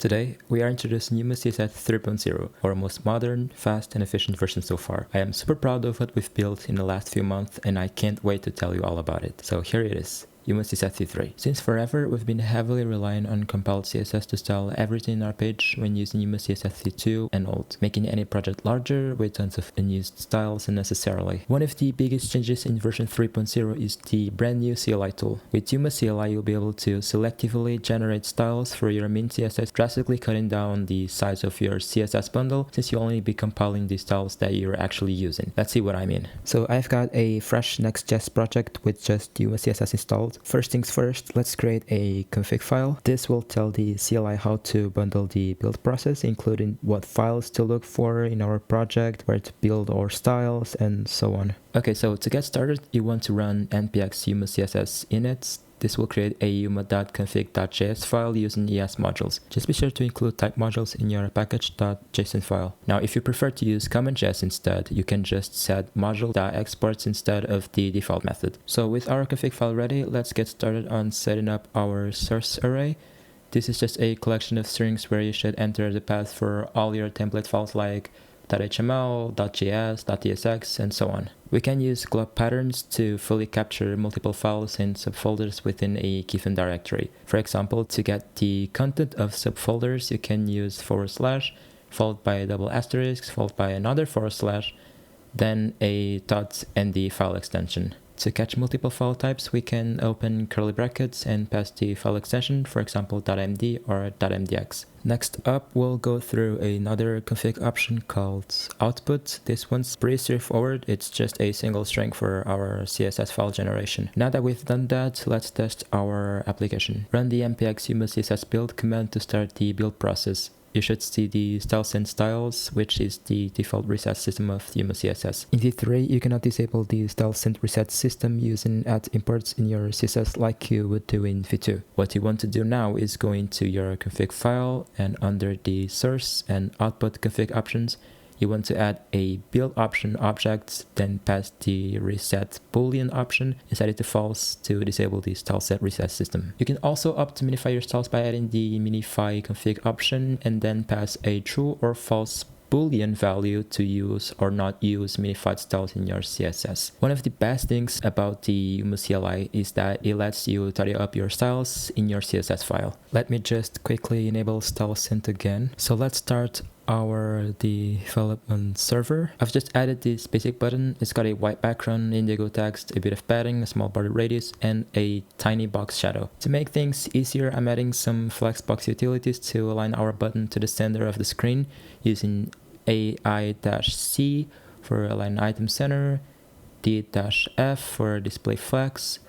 Today, we are introducing Yuma CSS 3.0, our most modern, fast, and efficient version so far. I am super proud of what we've built in the last few months, and I can't wait to tell you all about it. So here it is. Yuma CSS v3. Since forever, we've been heavily relying on compiled CSS to style everything in our page when using Yuma CSS v2 and old, making any project larger with tons of unused styles unnecessarily. One of the biggest changes in version 3.0 is the brand new CLI tool. With Yuma CLI, you'll be able to selectively generate styles for your main CSS, drastically cutting down the size of your CSS bundle since you'll only be compiling the styles that you're actually using. Let's see what I mean. So I've got a fresh Next.js project with just Yuma CSS installed. First things first, let's create a config file. This will tell the CLI how to bundle the build process, including what files to look for in our project, where to build our styles, and so on. Okay, so to get started, you want to run npx yuma css init. This will create a yuma.config.js file using ES modules. Just be sure to include type modules in your package.json file. Now, if you prefer to use CommonJS instead, you can just set module.exports instead of the default method. So with our config file ready, let's get started on setting up our source array. This is just a collection of strings where you should enter the path for all your template files like .html, .js, .tsx, and so on. We can use glob patterns to fully capture multiple files and subfolders within a given directory. For example, to get the content of subfolders, you can use / followed by a double asterisk, followed by another /, then a dot and the file extension. To catch multiple file types, we can open curly brackets and pass the file extension, for example .md or .mdx. Next up, we'll go through another config option called output. This one's pretty straightforward. It's just a single string for our CSS file generation. Now that we've done that, let's test our application. Run the npx yuma css build command to start the build process. You should see the style_send_styles, which is the default reset system of Yuma CSS. In v3, you cannot disable the style_send_reset system using @imports in your CSS like you would do in v2. What you want to do now is go into your config file and under the source and output config options, you want to add a build option object, then pass the reset boolean option and set it to false to disable the style set reset system. You can also opt to minify your styles by adding the minify config option and then pass a true or false boolean value to use or not use minified styles in your CSS. One of the best things about the Yuma CLI is that it lets you tidy up your styles in your CSS file. Let me just quickly enable style send again. So let's start our development server. I've just added this basic button. It's got a white background, indigo text, a bit of padding, a small border radius, and a tiny box shadow. To make things easier, I'm adding some flexbox utilities to align our button to the center of the screen using AI-C for align item center, D-F for display flex,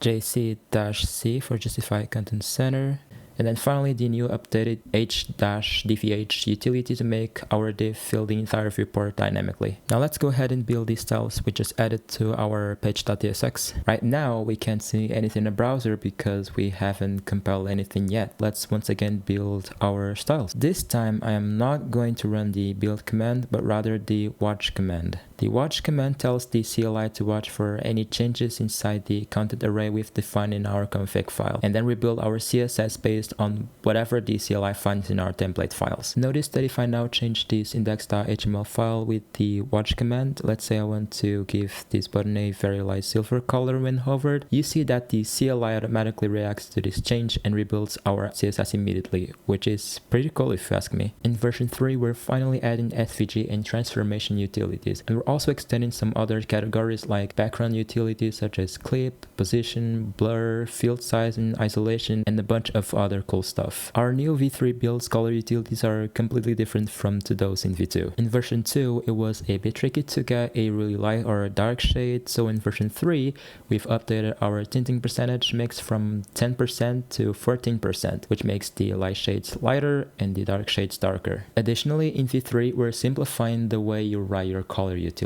JC-C for justify content center, and then finally the new updated H-DVH utility to make our div fill the entire viewport dynamically. Now let's go ahead and build these styles we just added to our page.tsx. Right now we can't see anything in the browser because we haven't compiled anything yet. Let's once again build our styles. This time I am not going to run the build command but rather the watch command. The watch command tells the CLI to watch for any changes inside the content array we've defined in our config file, and then we build our CSS based on whatever the CLI finds in our template files. Notice that if I now change this index.html file with the watch command, let's say I want to give this button a very light silver color when hovered, you see that the CLI automatically reacts to this change and rebuilds our CSS immediately, which is pretty cool if you ask me. In version 3, we're finally adding SVG and transformation utilities, and we're also extending some other categories like background utilities such as clip, position, blur, field size and isolation, and a bunch of other cool stuff. Our new v3 builds color utilities are completely different from to those in v2. In version 2, it was a bit tricky to get a really light or a dark shade, so in version 3, we've updated our tinting percentage mix from 10% to 14%, which makes the light shades lighter and the dark shades darker. Additionally, in v3, we're simplifying the way you write your color utilities.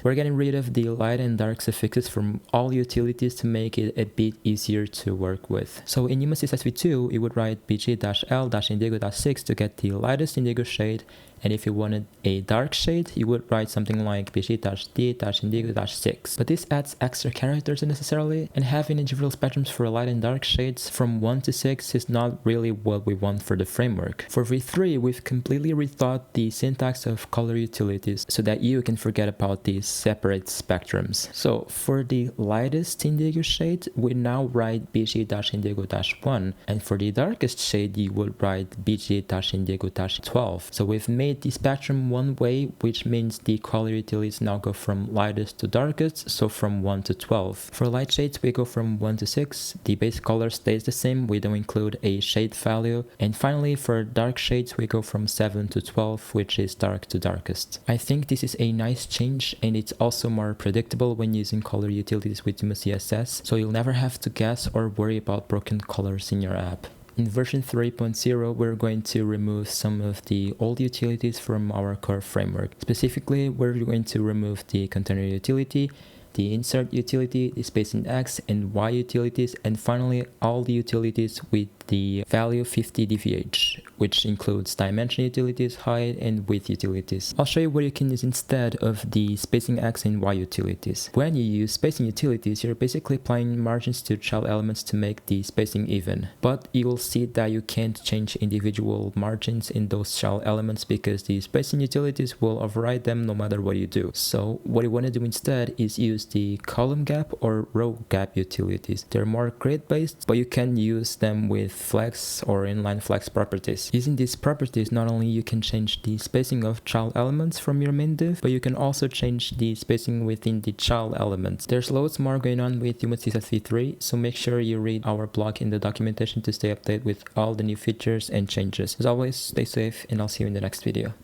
We're getting rid of the light and dark suffixes from all utilities to make it a bit easier to work with. So in Yuma CSS v2, you would write bg-l-indigo.6 to get the lightest indigo shade And if you wanted a dark shade, you would write something like bg-d-indigo-6. But this adds extra characters unnecessarily, and having individual spectrums for light and dark shades from 1 to 6 is not really what we want for the framework. For v3, we've completely rethought the syntax of color utilities so that you can forget about these separate spectrums. So for the lightest indigo shade, we now write bg-indigo-1, and for the darkest shade, you would write bg-indigo-12. So we've made the spectrum one way, which means the color utilities now go from lightest to darkest, so from 1 to 12. For light shades, we go from 1 to 6, the base color stays the same, we don't include a shade value, and finally for dark shades, we go from 7 to 12, which is dark to darkest. I think this is a nice change, and it's also more predictable when using color utilities with Yuma CSS, so you'll never have to guess or worry about broken colors in your app. In version 3.0, we're going to remove some of the old utilities from our core framework. Specifically, we're going to remove the container utility, the insert utility, the spacing X and Y utilities, and finally all the utilities with the value 50 dvh, which includes dimension utilities, height, and width utilities. I'll show you what you can use instead of the spacing X and Y utilities. When you use spacing utilities, you're basically applying margins to child elements to make the spacing even. But you will see that you can't change individual margins in those child elements because the spacing utilities will override them no matter what you do. So what you want to do instead is use the column gap or row gap utilities. They're more grid based, but you can use them with flex or inline flex properties. Using these properties, not only you can change the spacing of child elements from your main div, but you can also change the spacing within the child elements. There's loads more going on with Yuma CSS v3, so make sure you read our blog in the documentation to stay updated with all the new features and changes. As always, stay safe and I'll see you in the next video.